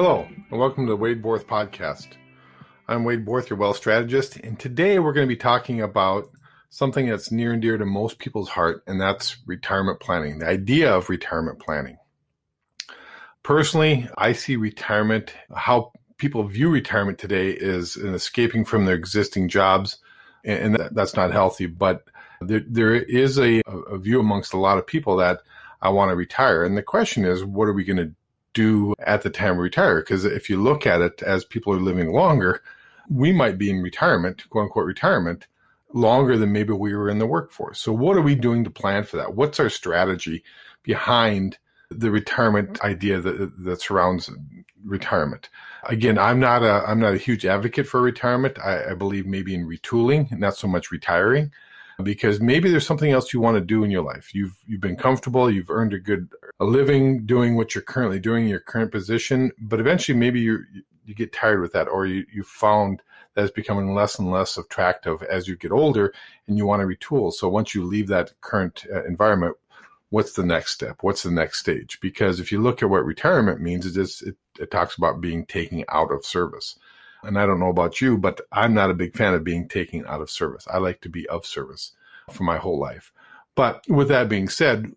Hello, and welcome to the Wade Borth Podcast. I'm Wade Borth, your wealth strategist, and today we're going to be talking about something that's near and dear to most people's heart, and that's retirement planning, the idea of retirement planning. Personally, I see retirement, how people view retirement today is in escaping from their existing jobs, and that's not healthy, but there is a view amongst a lot of people that I want to retire, and the question is, what are we going to do at the time we retire? Because if you look at it as people are living longer, we might be in retirement, quote unquote retirement, longer than maybe we were in the workforce. So what are we doing to plan for that? What's our strategy behind the retirement idea that surrounds retirement? Again, I'm not a huge advocate for retirement. I believe maybe in retooling, not so much retiring, because maybe there's something else you want to do in your life. You've been comfortable, you've earned a living doing what you're currently doing in your current position, but eventually maybe you get tired with that, or you found that it's becoming less and less attractive as you get older and you want to retool. So once you leave that current environment, what's the next step? What's the next stage? Because if you look at what retirement means, it talks about being taken out of service. And I don't know about you, but I'm not a big fan of being taken out of service. I like to be of service for my whole life. But with that being said,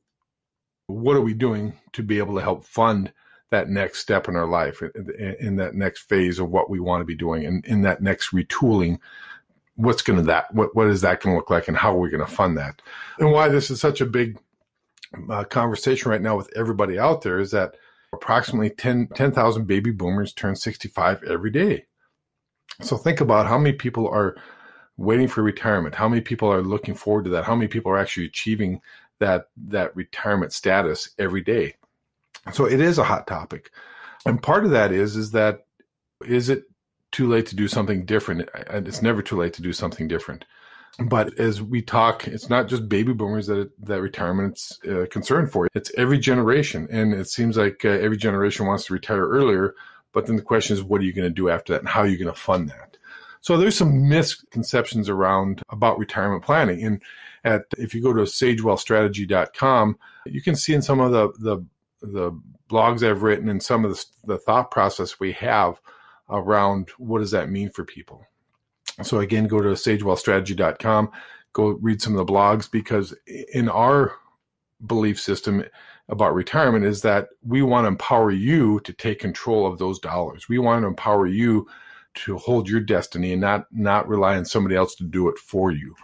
what are we doing to be able to help fund that next step in our life, in that next phase of what we want to be doing, and in that next retooling? What is that going to look like, and how are we going to fund that? And why this is such a big conversation right now with everybody out there is that approximately 10,000 baby boomers turn 65 every day. So think about how many people are waiting for retirement, how many people are looking forward to that, how many people are actually achieving that retirement status every day. So it is a hot topic. And part of that is it too late to do something different? And it's never too late to do something different. But as we talk, it's not just baby boomers that retirement's concerned for. It's every generation. And it seems like every generation wants to retire earlier. But then the question is, what are you going to do after that, and how are you going to fund that? So there's some misconceptions about retirement planning. And if you go to sagewealthstrategy.com, you can see in some of the blogs I've written and some of the thought process we have around what does that mean for people. So again, go to sagewealthstrategy.com, go read some of the blogs, because in our belief system about retirement is that we want to empower you to take control of those dollars. We want to empower you to hold your destiny and not rely on somebody else to do it for you.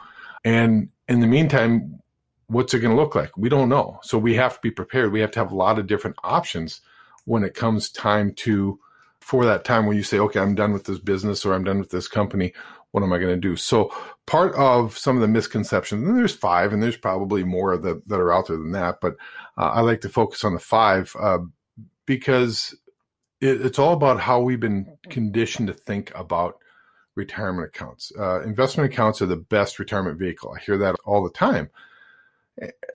And in the meantime, what's it going to look like? We don't know. So we have to be prepared. We have to have a lot of different options when it comes time for that time when you say, okay, I'm done with this business, or I'm done with this company. What am I going to do? So part of some of the misconceptions, and there's 5, and there's probably more that are out there than that, but I like to focus on the 5 because it's all about how we've been conditioned to think about retirement accounts. Investment accounts are the best retirement vehicle. I hear that all the time.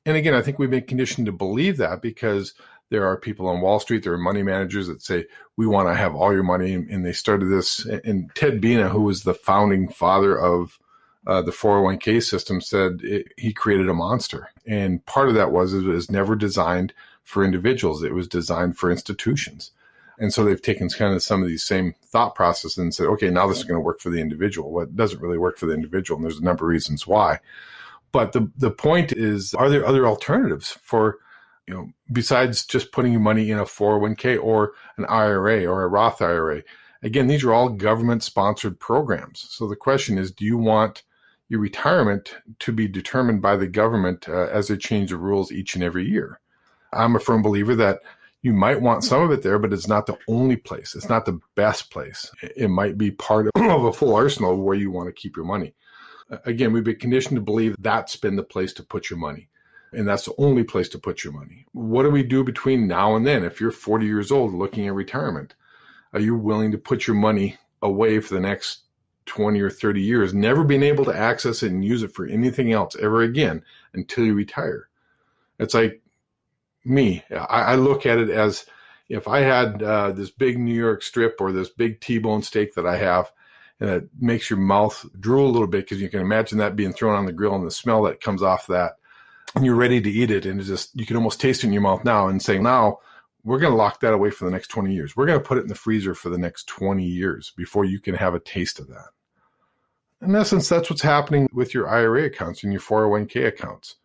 And again, I think we've been conditioned to believe that because there are people on Wall Street, there are money managers that say, we want to have all your money. And they started this. And Ted Bina, who was the founding father of the 401k system, said he created a monster. And part of that was it was never designed for individuals. It was designed for institutions. And so they've taken kind of some of these same thought processes and said, okay, now this is going to work for the individual. Well, it doesn't really work for the individual. And there's a number of reasons why. But the point is, are there other alternatives for, besides just putting your money in a 401k or an IRA or a Roth IRA? Again, these are all government-sponsored programs. So the question is, do you want your retirement to be determined by the government as they change the rules each and every year? I'm a firm believer that you might want some of it there, but it's not the only place. It's not the best place. It might be part of a full arsenal where you want to keep your money. Again, we've been conditioned to believe that's been the place to put your money. And that's the only place to put your money. What do we do between now and then? If you're 40 years old looking at retirement, are you willing to put your money away for the next 20 or 30 years, never being able to access it and use it for anything else ever again until you retire? It's like me. I look at it as if I had this big New York strip or this big T-bone steak that I have, and it makes your mouth drool a little bit because you can imagine that being thrown on the grill and the smell that comes off that, and you're ready to eat it, and you can almost taste it in your mouth now and saying, now we're going to lock that away for the next 20 years. We're going to put it in the freezer for the next 20 years before you can have a taste of that. In essence, that's what's happening with your IRA accounts and your 401k accounts.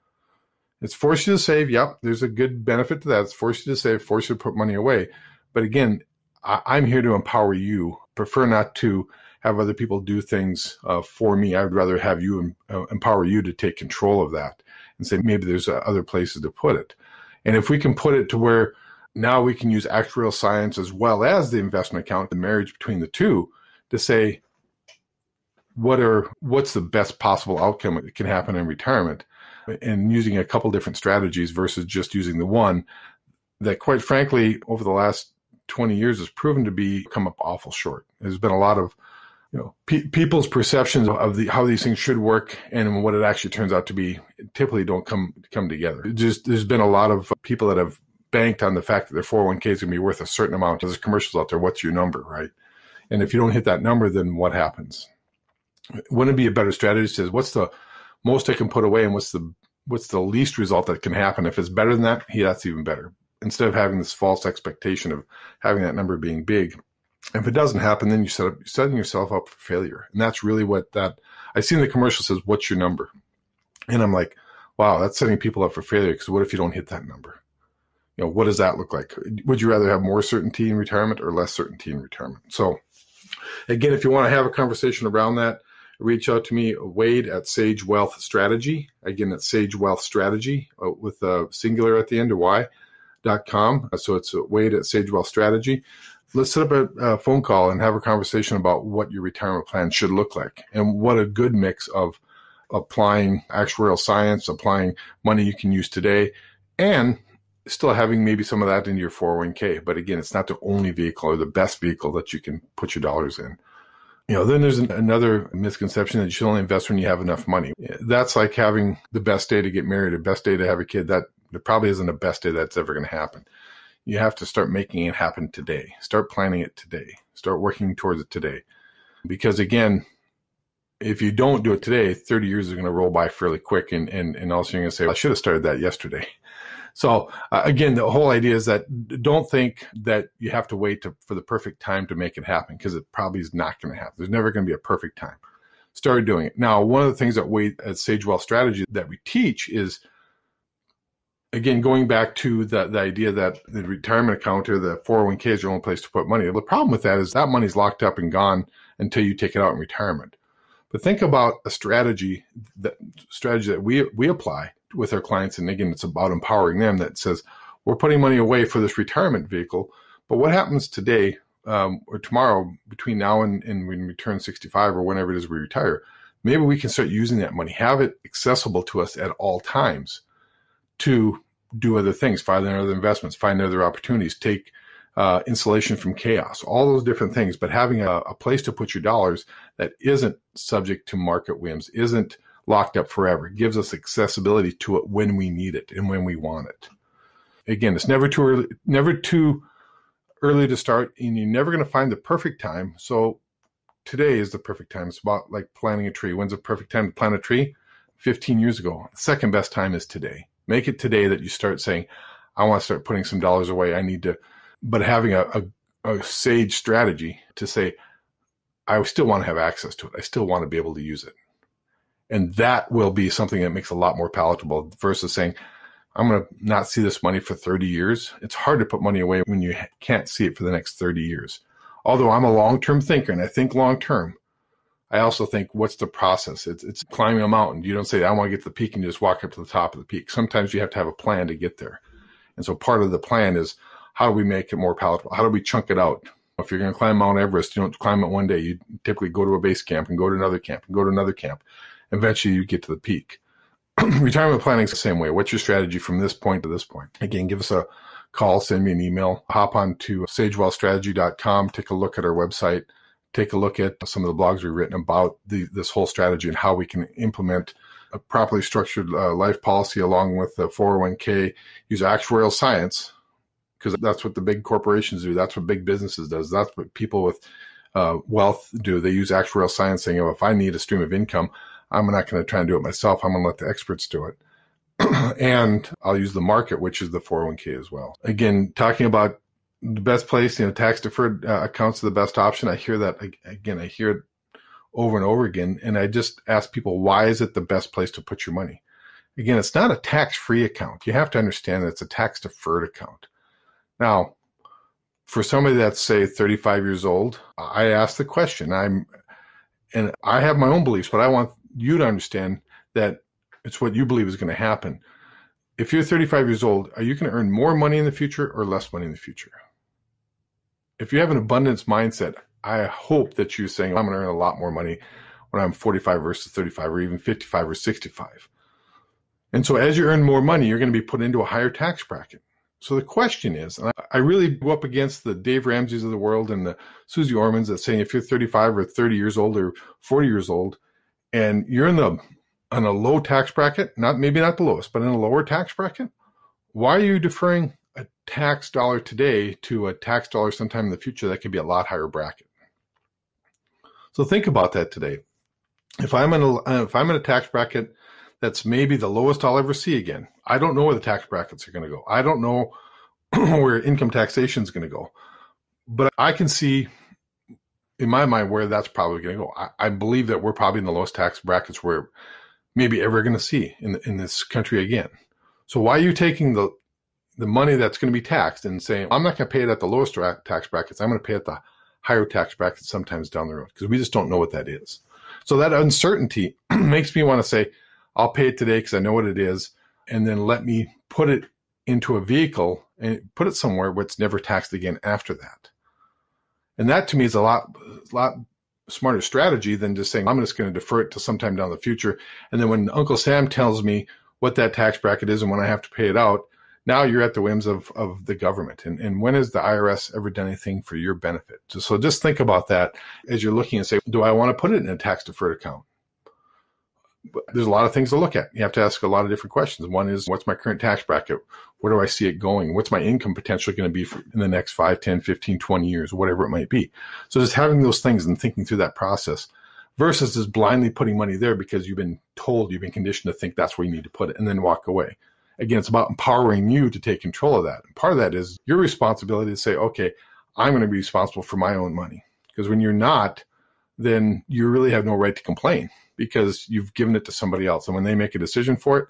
It's forced you to save. Yep, there's a good benefit to that. It's forced you to save, forced you to put money away. But again, I'm here to empower you. Prefer not to have other people do things for me. I would rather have you empower you to take control of that and say, maybe there's other places to put it. And if we can put it to where now we can use actuarial science as well as the investment account, the marriage between the two, to say, what's the best possible outcome that can happen in retirement, and using a couple different strategies versus just using the one that, quite frankly, over the last 20 years has proven to come up awful short. There's been a lot of people's perceptions of how these things should work and what it actually turns out to be typically don't come together. There's been a lot of people that have banked on the fact that their 401k is going to be worth a certain amount. There's commercials out there. What's your number, right? And if you don't hit that number, then what happens? Wouldn't it be a better strategy that says, what's the most I can put away and what's the least result that can happen? If it's better than that, that's even better. Instead of having this false expectation of having that number being big. If it doesn't happen, then you're setting yourself up for failure. And that's really what I see in the commercial says, what's your number? And I'm like, wow, that's setting people up for failure, because what if you don't hit that number? What does that look like? Would you rather have more certainty in retirement or less certainty in retirement? So again, if you want to have a conversation around that, reach out to me, Wade at Sage Wealth Strategy. Again, that's Sage Wealth Strategy with a singular at the end, y.com. So it's Wade at Sage Wealth Strategy. Let's set up a phone call and have a conversation about what your retirement plan should look like and what a good mix of applying actuarial science, applying money you can use today, and still having maybe some of that into your 401k. But again, it's not the only vehicle or the best vehicle that you can put your dollars in. Then there's another misconception that you should only invest when you have enough money. That's like having the best day to get married, the best day to have a kid. That there probably isn't the best day that's ever going to happen. You have to start making it happen today. Start planning it today. Start working towards it today. Because again, if you don't do it today, 30 years is going to roll by fairly quick. And also you're going to say, well, I should have started that yesterday. So again, the whole idea is that don't think that you have to wait for the perfect time to make it happen, because it probably is not going to happen. There's never going to be a perfect time. Start doing it. Now, one of the things that we at Sage Wealth Strategy that we teach is, again, going back to the idea that the retirement account or the 401k is your only place to put money. The problem with that is that money's locked up and gone until you take it out in retirement. But think about a strategy that we apply with our clients. And again, it's about empowering them, that says, we're putting money away for this retirement vehicle. But what happens today or tomorrow between now and when we turn 65 or whenever it is we retire? Maybe we can start using that money, have it accessible to us at all times to do other things, find other investments, find other opportunities, take insulation from chaos, all those different things. But having a place to put your dollars that isn't subject to market whims, isn't locked up forever, gives us accessibility to it when we need it and when we want it. Again, it's never too early to start, and you're never going to find the perfect time. So today is the perfect time. It's about like planting a tree. When's the perfect time to plant a tree? 15 years ago. The second best time is today. Make it today that you start saying, I want to start putting some dollars away. I need to, but having a sage strategy to say, I still want to have access to it. I still want to be able to use it. And that will be something that makes a lot more palatable versus saying, I'm going to not see this money for 30 years. It's hard to put money away when you can't see it for the next 30 years. Although I'm a long-term thinker and I think long-term, I also think, what's the process? It's climbing a mountain. You don't say, I want to get to the peak and you just walk up to the top of the peak. Sometimes you have to have a plan to get there. And so part of the plan is, how do we make it more palatable? How do we chunk it out? If you're going to climb Mount Everest, you don't climb it one day. You typically go to a base camp and go to another camp and go to another camp. Eventually you get to the peak. Retirement planning is the same way. What's your strategy from this point to this point? Again, give us a call, send me an email, hop on to sagewealthstrategy.com, take a look at our website, take a look at some of the blogs we've written about this whole strategy and how we can implement a properly structured life policy along with the 401k, use actuarial science, because that's what the big corporations do. That's what big businesses does. That's what people with wealth do. They use actuarial science saying, if I need a stream of income, I'm not going to try and do it myself. I'm going to let the experts do it. And I'll use the market, which is the 401k as well. Again, talking about the best place, tax deferred accounts are the best option. I hear that again. I hear it over and over again. And I just ask people, why is it the best place to put your money? Again, it's not a tax-free account. You have to understand that it's a tax-deferred account. Now, for somebody that's, say, 35 years old, I ask the question. And I have my own beliefs, but I want you to understand that it's what you believe is going to happen. If you're 35 years old, are you going to earn more money in the future or less money in the future? If you have an abundance mindset, I hope that you're saying, I'm going to earn a lot more money when I'm 45 versus 35 or even 55 or 65. And so as you earn more money, you're going to be put into a higher tax bracket. So the question is, and I really go up against the Dave Ramseys of the world and the Susie Ormans that saying if you're 35 or 30 years old or 40 years old and you're on a low tax bracket, maybe not the lowest, but in a lower tax bracket, why are you deferring a tax dollar today to a tax dollar sometime in the future that could be a lot higher bracket? So think about that today. If I'm in a tax bracket that's maybe the lowest I'll ever see again, I don't know where the tax brackets are going to go. I don't know where income taxation is going to go. But I can see in my mind where that's probably going to go. I believe that we're probably in the lowest tax brackets we're maybe ever going to see in this country again. So why are you taking the money that's going to be taxed and saying, I'm not going to pay it at the lowest tax brackets. I'm going to pay it the higher tax brackets sometimes down the road, because we just don't know what that is. So that uncertainty makes me want to say, I'll pay it today because I know what it is, and then let me put it into a vehicle and put it somewhere where it's never taxed again after that. And that to me is a lot smarter strategy than just saying, I'm just going to defer it to sometime down the future. And then when Uncle Sam tells me what that tax bracket is and when I have to pay it out, now you're at the whims of the government. And when has the IRS ever done anything for your benefit? So just think about that as you're looking and say, do I want to put it in a tax deferred account? But there's a lot of things to look at. You have to ask a lot of different questions. One is, what's my current tax bracket? Where do I see it going? What's my income potential going to be in the next 5, 10, 15, 20 years, whatever it might be? So just having those things and thinking through that process versus just blindly putting money there because you've been conditioned to think that's where you need to put it and then walk away. Again, it's about empowering you to take control of that. And part of that is your responsibility to say, okay, I'm going to be responsible for my own money. Because when you're not, then you really have no right to complain because you've given it to somebody else. And when they make a decision for it,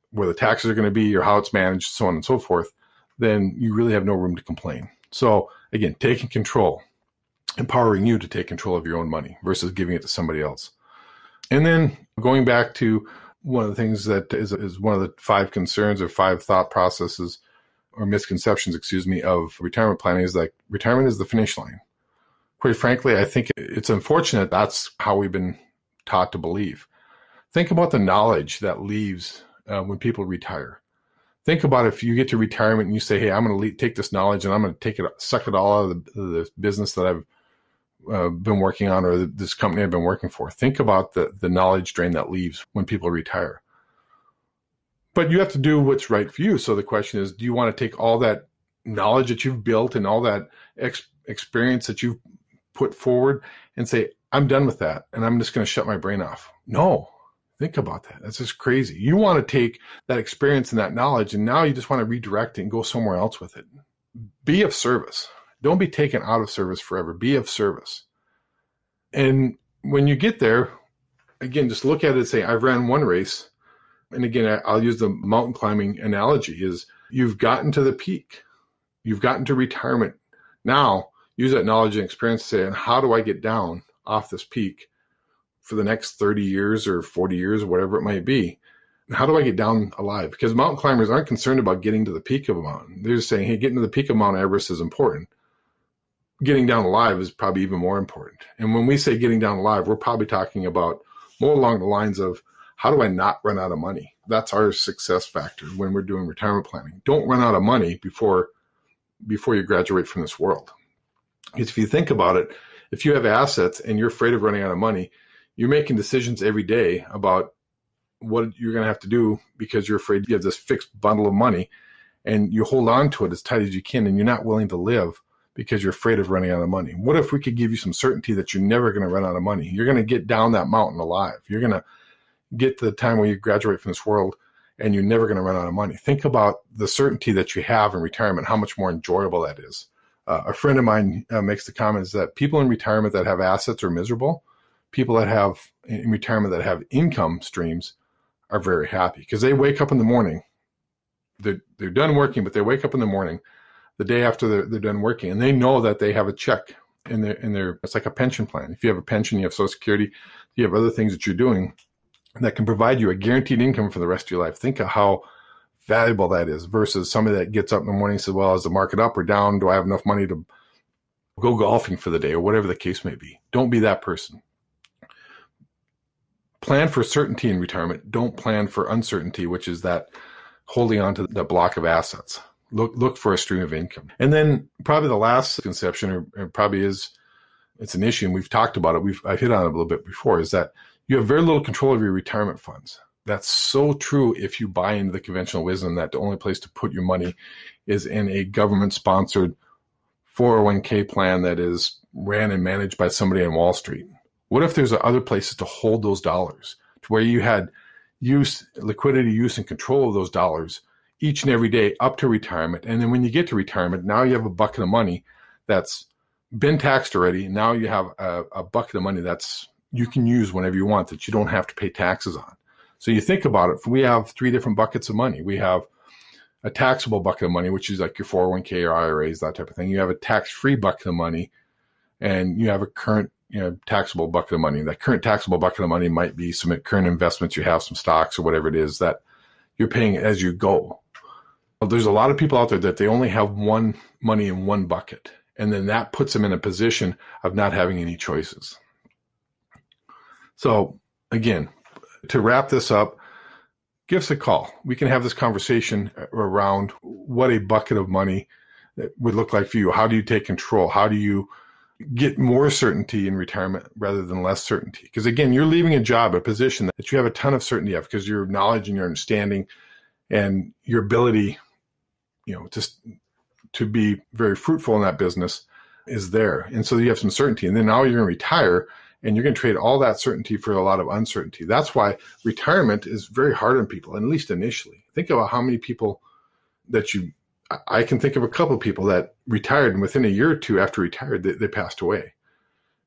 where the taxes are going to be or how it's managed, so on and so forth, then you really have no room to complain. So again, taking control, empowering you to take control of your own money versus giving it to somebody else. And then going back to one of the things that is one of the 5 concerns or 5 thought processes or misconceptions, of retirement planning is like retirement is the finish line. Quite frankly, I think it's unfortunate that's how we've been taught to believe. Think about the knowledge that leaves when people retire. Think about if you get to retirement and you say, hey, I'm going to take this knowledge and I'm going to suck it all out of the business that I've been working on or this company I've been working for. Think about the knowledge drain that leaves when people retire. But you have to do what's right for you. So the question is, do you want to take all that knowledge that you've built and all that experience that you've put forward and say, I'm done with that and I'm just going to shut my brain off? No. Think about that. That's just crazy. You want to take that experience and that knowledge and now you just want to redirect it and go somewhere else with it. Be of service. Don't be taken out of service forever. Be of service. And when you get there, again, just look at it and say, I've ran one race. And again, I'll use the mountain climbing analogy is you've gotten to the peak. You've gotten to retirement. Now, use that knowledge and experience to say, and how do I get down off this peak for the next 30 years or 40 years or whatever it might be? How do I get down alive? Because mountain climbers aren't concerned about getting to the peak of a mountain. They're just saying, hey, getting to the peak of Mount Everest is important. Getting down alive is probably even more important. And when we say getting down alive, we're probably talking about more along the lines of, how do I not run out of money? That's our success factor when we're doing retirement planning. Don't run out of money before you graduate from this world. Because if you think about it, if you have assets and you're afraid of running out of money, you're making decisions every day about what you're going to have to do because you're afraid you have this fixed bundle of money and you hold on to it as tight as you can and you're not willing to live because you're afraid of running out of money. What if we could give you some certainty that you're never going to run out of money? You're going to get down that mountain alive. You're going to get to the time where you graduate from this world and you're never going to run out of money. Think about the certainty that you have in retirement, how much more enjoyable that is. A friend of mine makes the comment is that people in retirement that have assets are miserable. People that have in retirement that have income streams are very happy because they wake up in the morning. They're done working, but they wake up in the morning the day after they're done working, and they know that they have a check in their it's like a pension plan. If you have a pension, you have Social Security, you have other things that you're doing that can provide you a guaranteed income for the rest of your life. Think of how valuable that is versus somebody that gets up in the morning and says, well, is the market up or down? Do I have enough money to go golfing for the day or whatever the case may be? Don't be that person. Plan for certainty in retirement. Don't plan for uncertainty, which is that holding on to the block of assets. Look for a stream of income. And then probably the last conception, or probably it's an issue, and we've talked about it. I've hit on it a little bit before, is that you have very little control of your retirement funds. That's so true if you buy into the conventional wisdom that the only place to put your money is in a government-sponsored 401k plan that is ran and managed by somebody on Wall Street. What if there's other places to hold those dollars to where you had liquidity use and control of those dollars each and every day up to retirement? And then when you get to retirement, now you have a bucket of money that's been taxed already. Now you have a bucket of money that's you can use whenever you want that you don't have to pay taxes on. So you think about it, we have 3 different buckets of money. We have a taxable bucket of money, which is like your 401k or IRAs, that type of thing. You have a tax-free bucket of money, and you have a current taxable bucket of money. That current taxable bucket of money might be some current investments you have, some stocks or whatever it is that you're paying as you go. Well, there's a lot of people out there that they only have one money in one bucket, and then that puts them in a position of not having any choices. So again, to wrap this up, give us a call. We can have this conversation around what a bucket of money would look like for you. How do you take control? How do you get more certainty in retirement rather than less certainty? Because again, you're leaving a job, a position that you have a ton of certainty of because your knowledge and your understanding and your ability, just to be very fruitful in that business is there. And so you have some certainty. And then now you're going to retire, and you're going to trade all that certainty for a lot of uncertainty. That's why retirement is very hard on people, at least initially. Think about how many people I can think of a couple of people that retired, and within a year or two after retired, they passed away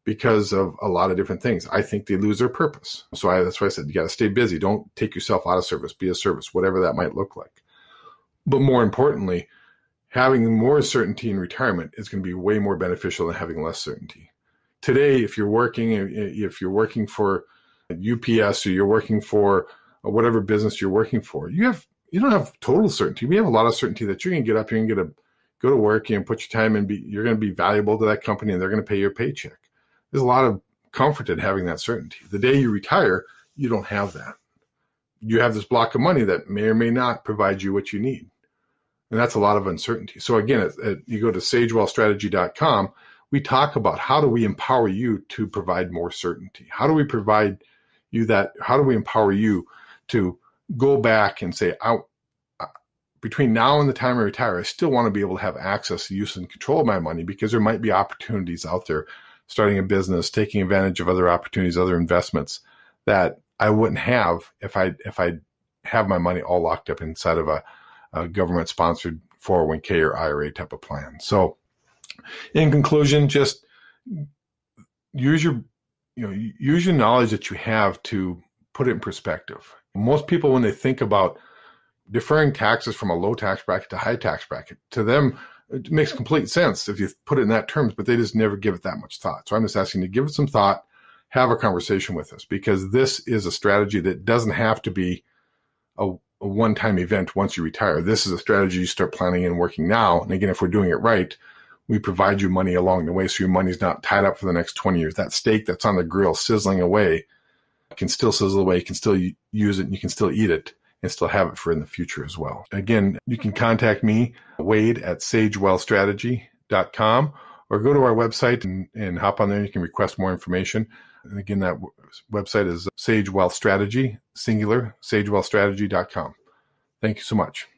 because of a lot of different things. I think they lose their purpose. So that's why I said, you got to stay busy. Don't take yourself out of service. Be a service, whatever that might look like. But more importantly, having more certainty in retirement is going to be way more beneficial than having less certainty. Today, if you're working for UPS or you're working for whatever business you're working for, you don't have total certainty. We have a lot of certainty that you're going to get up, you're going to go to work and put your time in, you're going to be valuable to that company, and they're going to pay your paycheck. There's a lot of comfort in having that certainty. The day you retire, you don't have that. You have this block of money that may or may not provide you what you need. And that's a lot of uncertainty. So again, you go to sagewellstrategy.com, we talk about how do we empower you to provide more certainty? How do we provide you that? How do we empower you to go back and say, between now and the time I retire, I still want to be able to have access to use and control of my money because there might be opportunities out there, starting a business, taking advantage of other opportunities, other investments that I wouldn't have if I have my money all locked up inside of a government-sponsored 401k or IRA type of plan. So in conclusion, just use your knowledge that you have to put it in perspective. Most people, when they think about deferring taxes from a low tax bracket to high tax bracket, to them, it makes complete sense if you put it in that terms, but they just never give it that much thought. So I'm just asking you to give it some thought, have a conversation with us, because this is a strategy that doesn't have to be a one-time event once you retire. This is a strategy you start planning and working now. And again, if we're doing it right, we provide you money along the way so your money's not tied up for the next 20 years. That steak that's on the grill sizzling away can still sizzle away, you can still use it, and you can still eat it and still have it for in the future as well. Again, you can contact me, Wade, at sagewellstrategy.com, or go to our website and hop on there. You can request more information. And again, that website is Sage Wealth Strategy, singular, sagewellstrategy.com. Thank you so much.